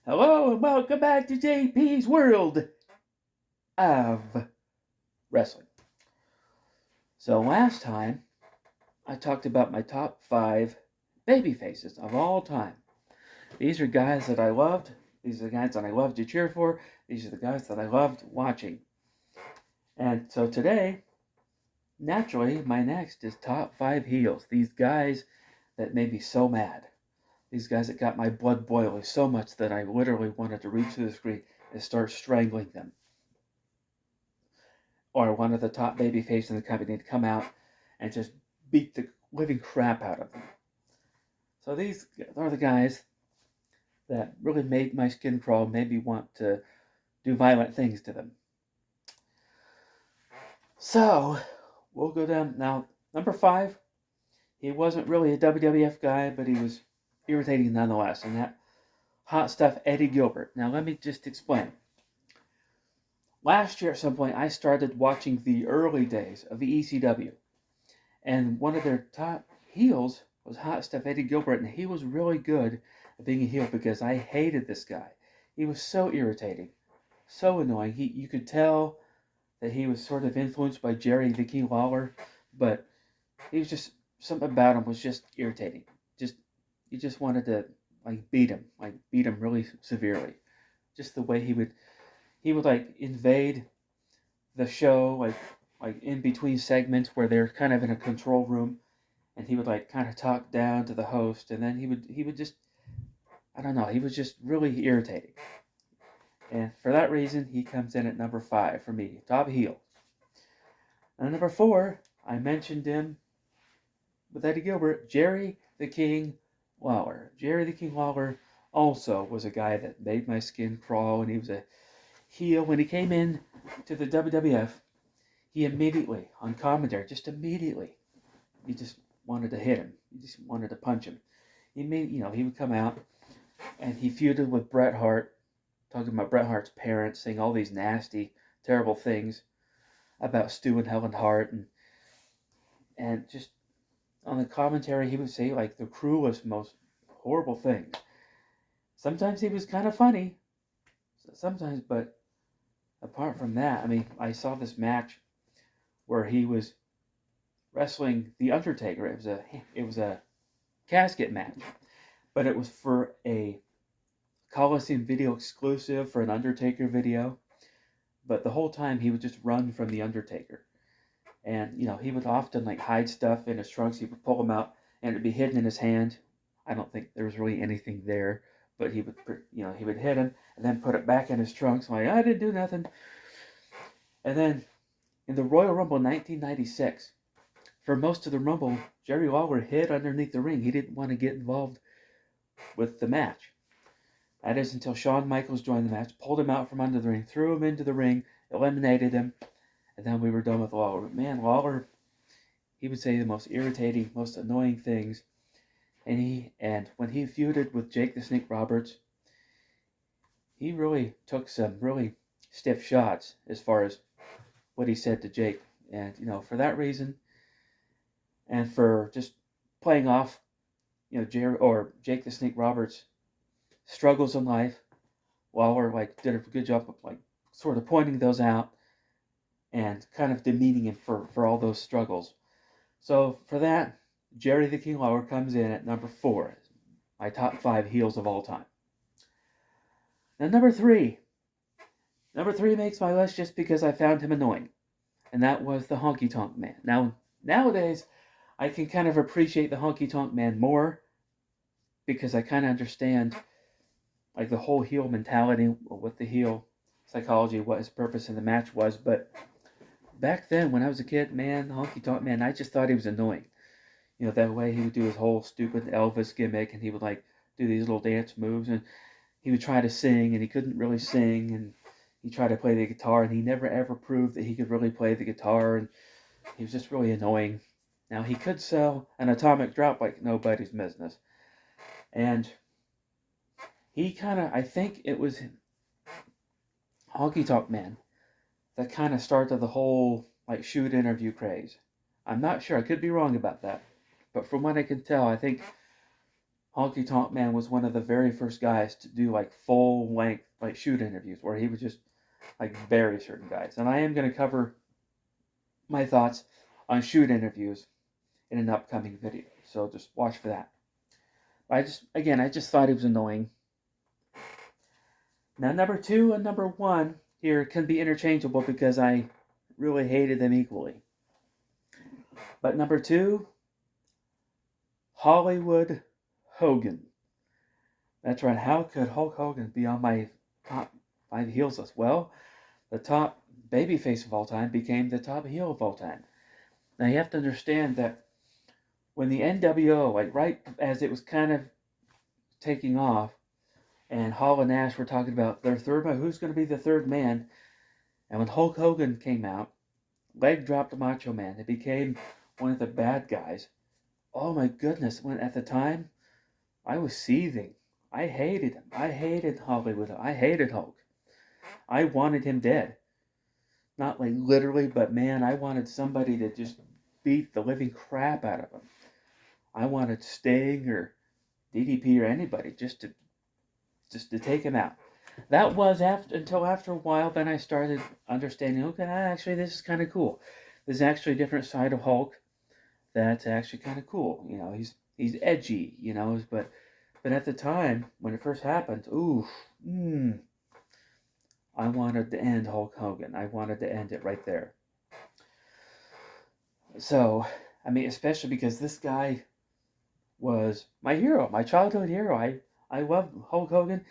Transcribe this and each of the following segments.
Hello and welcome back to J.P.s World of Wrestling. So last time I talked about my top 5 baby faces of all time. These are guys that I loved. These are the guys that I loved to cheer for. These are the guys that I loved watching. And so today, naturally, my next is top 5 heels. These guys that made me so mad. These guys that got my blood boiling so much that I literally wanted to reach through the screen and start strangling them. Or one of the top baby faces in the company to come out and just beat the living crap out of them. So these are the guys that really made my skin crawl, made me want to do violent things to them. So we'll go down now. Number 5, he wasn't really a WWF guy, but he was irritating nonetheless, and that hot stuff Eddie Gilbert. Now let me just explain. Last year at some point, I started watching the early days of the ECW. And one of their top heels was Hot Stuff Eddie Gilbert, and he was really good at being a heel because I hated this guy. He was so irritating, so annoying. You could tell that he was sort of influenced by Jerry the King Lawler, but he was just something about him was just irritating. Just you just wanted to beat him really severely. Just the way he would invade the show like in between segments where they're kind of in a control room, and he would kind of talk down to the host, and then he would just, I don't know, he was just really irritating. And for that reason, he comes in at number 5 for me, top heel. And number 4, I mentioned him with Eddie Gilbert, Jerry the King Lawler. Jerry the King Lawler also was a guy that made my skin crawl, and he was a heel when he came in to the WWF. He immediately, on commentary, he just wanted to hit him. He just wanted to punch him. He would come out and he feuded with Bret Hart, talking about Bret Hart's parents, saying all these nasty, terrible things about Stu and Helen Hart, and just on the commentary he would say the cruelest, most horrible things. Sometimes he was kind of funny, sometimes, but apart from that, I saw this match where he was wrestling The Undertaker. It was a casket match, but it was for a Coliseum video exclusive for an Undertaker video. But the whole time he would just run from The Undertaker. And, he would often hide stuff in his trunks. He would pull them out and it'd be hidden in his hand. I don't think there was really anything there, but he would hit him and then put it back in his trunks. I didn't do nothing. And then in the Royal Rumble 1996, for most of the Rumble, Jerry Lawler hid underneath the ring. He didn't want to get involved with the match. That is until Shawn Michaels joined the match, pulled him out from under the ring, threw him into the ring, eliminated him, and then we were done with Lawler. Man, Lawler, he would say the most irritating, most annoying things. And when he feuded with Jake the Snake Roberts, he really took some really stiff shots as far as what he said to Jake. And, for that reason, and for just playing off, Jake the Snake Roberts' struggles in life, Lawler did a good job of sort of pointing those out and kind of demeaning him for all those struggles. So for that, Jerry the King Lawler comes in at number 4, my top 5 heels of all time. Now number 3 makes my list just because I found him annoying, and that was the Honky Tonk Man. Now nowadays, I can kind of appreciate the Honky Tonk Man more because I kind of understand the whole heel mentality, what the heel psychology, what his purpose in the match was. But back then, when I was a kid, man, the Honky Tonk Man, I just thought he was annoying. That way he would do his whole stupid Elvis gimmick, and he would do these little dance moves, and he would try to sing, and he couldn't really sing, and he tried to play the guitar, and he never ever proved that he could really play the guitar, and he was just really annoying. Now, he could sell an atomic drop like nobody's business. And he I think it was Honky Tonk Man that kind of started the whole shoot interview craze. I'm not sure. I could be wrong about that. But from what I can tell, I think Honky Tonk Man was one of the very first guys to do like full length like shoot interviews where he would just like bury certain guys. And I am going to cover my thoughts on shoot interviews in an upcoming video. So just watch for that. I just thought it was annoying. Now, number 2 and number 1 here can be interchangeable because I really hated them equally. But number 2, Hollywood Hogan. That's right. How could Hulk Hogan be on my top 5 heels list? Well, the top babyface of all time became the top heel of all time. Now, you have to understand that when the NWO, like right as it was kind of taking off, and Hall and Nash were talking about their third man, who's going to be the third man, and when Hulk Hogan came out, leg dropped Macho Man, it became one of the bad guys. Oh my goodness, when at the time, I was seething. I hated him. I hated Hollywood. I hated Hulk. I wanted him dead. Not like literally, but man, I wanted somebody to just beat the living crap out of him. I wanted Sting or DDP or anybody just to take him out. That was until after a while, then I started understanding, okay, actually this is kind of cool. There's actually a different side of Hulk that's actually kind of cool. You know, he's edgy, you know, but at the time when it first happened, I wanted to end Hulk Hogan. I wanted to end it right there. So, I mean, especially because this guy was my hero, my childhood hero. I love Hulk Hogan.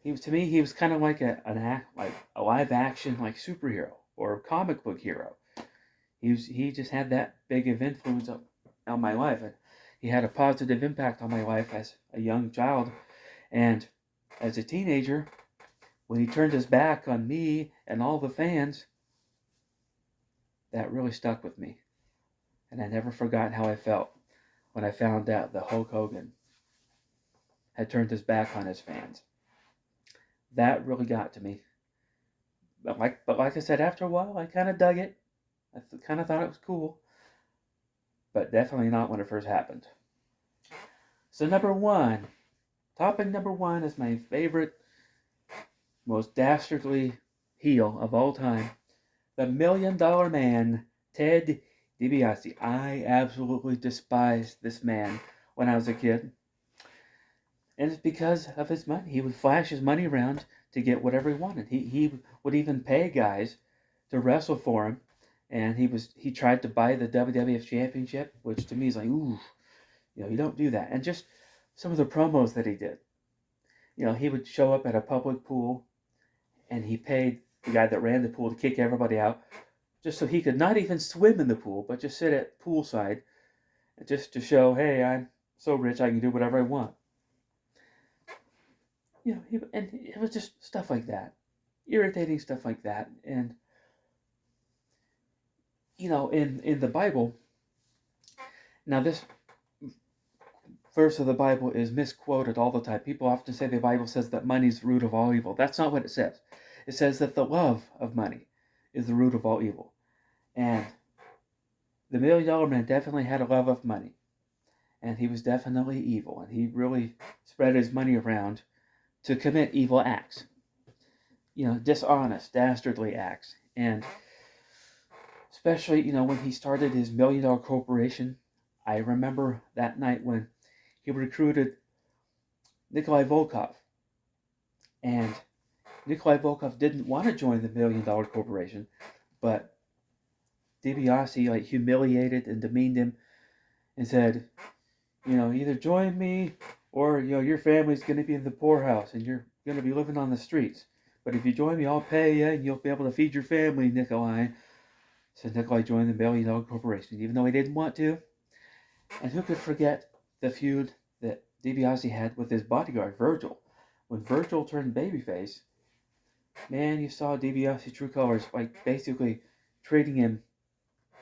To me he was kind of like a live action like superhero or comic book hero. He just had that big of influence on my life, and he had a positive impact on my life as a young child, and as a teenager. When he turned his back on me and all the fans, that really stuck with me, and I never forgot how I felt when I found out that Hulk Hogan had turned his back on his fans. That really got to me. But like I said, after a while, I kind of dug it. I kind of thought it was cool, but definitely not when it first happened. So topic number one is my favorite, most dastardly heel of all time, the $1 Million Man, Ted DiBiase. I absolutely despised this man when I was a kid. And it's because of his money. He would flash his money around to get whatever he wanted. He would even pay guys to wrestle for him. And he tried to buy the WWF Championship, which to me is like, ooh, you don't do that. And just some of the promos that he did. He would show up at a public pool, and he paid the guy that ran the pool to kick everybody out, just so he could not even swim in the pool, but just sit at poolside, just to show, hey, I'm so rich I can do whatever I want. And it was just stuff like that, irritating stuff like that. And in the Bible, now this verse of the Bible is misquoted all the time. People often say the Bible says that money's the root of all evil. That's not what it says. It says that the love of money is the root of all evil. And the $1 Million Man definitely had a love of money. And he was definitely evil. And he really spread his money around to commit evil acts. Dishonest, dastardly acts. And especially, when he started his $1 Million Corporation, I remember that night when he recruited Nikolai Volkov. And Nikolai Volkov didn't want to join the $1 Million Corporation, but DiBiase humiliated and demeaned him and said, either join me or your family's going to be in the poorhouse and you're going to be living on the streets. But if you join me, I'll pay you and you'll be able to feed your family, Nikolai. So Nikolai joined the $1 Million Corporation, even though he didn't want to. And who could forget the feud that DiBiase had with his bodyguard, Virgil? When Virgil turned babyface, man, you saw DiBiase's true colors, basically treating him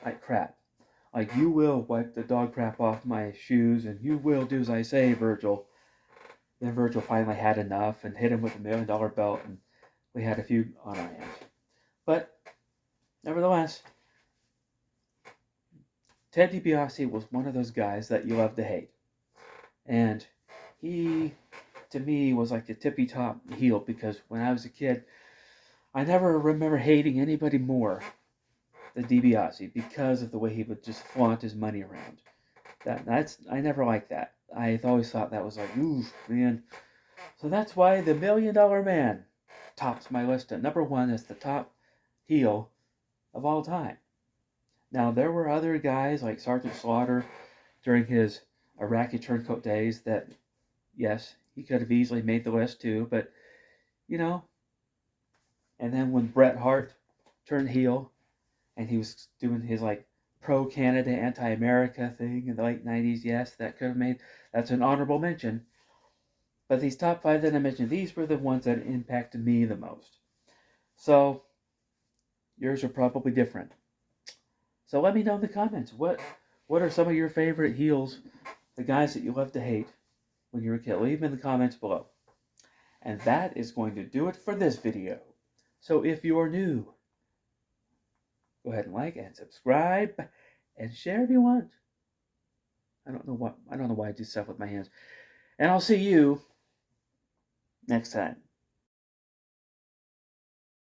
like crap. You will wipe the dog crap off my shoes, and you will do as I say, Virgil. Then Virgil finally had enough and hit him with a $1 Million belt, and we had a feud on our hands. But, nevertheless, Ted DiBiase was one of those guys that you love to hate. And he, to me, was like the tippy top heel because when I was a kid, I never remember hating anybody more than DiBiase because of the way he would just flaunt his money around. That's I never liked that. I always thought that was like, ooh, man. So that's why the $1 Million Man tops my list at number one as the top heel of all time. Now there were other guys like Sergeant Slaughter during his Iraqi turncoat days that, yes, he could have easily made the list too, but you know. And then when Bret Hart turned heel and he was doing his like pro Canada, anti America thing in the late 90s, yes, that could have made that's an honorable mention. But these top five that I mentioned, these were the ones that impacted me the most. So yours are probably different. So let me know in the comments what are some of your favorite heels, the guys that you love to hate when you were a kid. Leave them in the comments below. And that is going to do it for this video. So if you're new, go ahead and like and subscribe and share if you want. I don't know why I do stuff with my hands. And I'll see you next time.